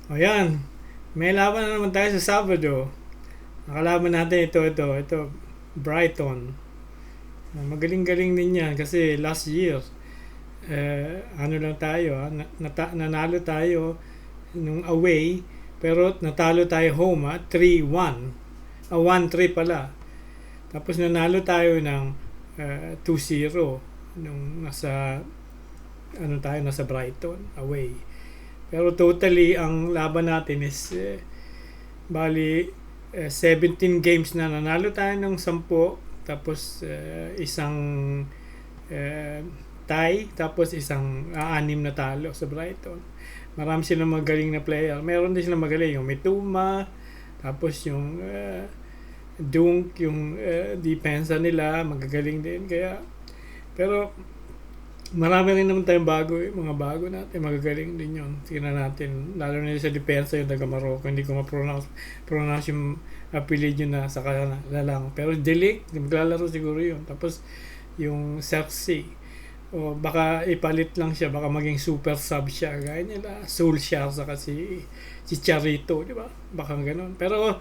O yan, may laban na naman tayo sa Sabado. Nakalaban natin ito, Brighton. Magaling-galing din yan kasi last year, ano lang tayo, nanalo tayo nung away, pero natalo tayo home, 3-1. 1-3 pala. Tapos nanalo tayo ng 2-0 nung nasa Brighton away. Pero totally ang laban natin is bali 17 games na nanalo tayo ng 10, tapos isang tie, tapos isang 6 na talo sa Brighton. Marami silang magaling na player. Meron din silang magaling yung Mitoma, tapos yung Dunk, yung depensa nila magagaling din. Kaya pero marami rin naman tayong mga bago natin, magagaling din yun. Tingnan natin, lalo na sa depensa yung taga Morocco, hindi ko ma-pronounce yung apelido na sa kanila lang. Pero Delic, maglalaro siguro yun. Tapos yung Cersei, o baka ipalit lang siya, baka maging super sub siya, gaya nila Solskjaer saka si Chicharito, di ba? Baka ganoon. Pero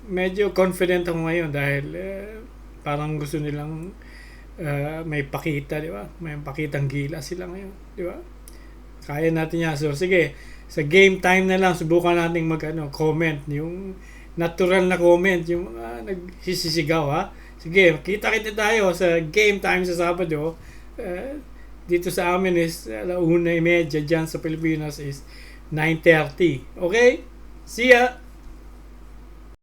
medyo confident ako ngayon dahil parang gusto nilang may pakita, di ba? May pakitang gila sila ngayon, di ba? Kaya natin yan. So sige, sa game time na lang subukan nating comment, yung natural na comment, yung mga nagsisisigaw, ha. Sige, kita-kita tayo sa game time sa Sabado. Dito sa amin is 1:30, dyan sa Pilipinas is 9:30. Okay? See ya!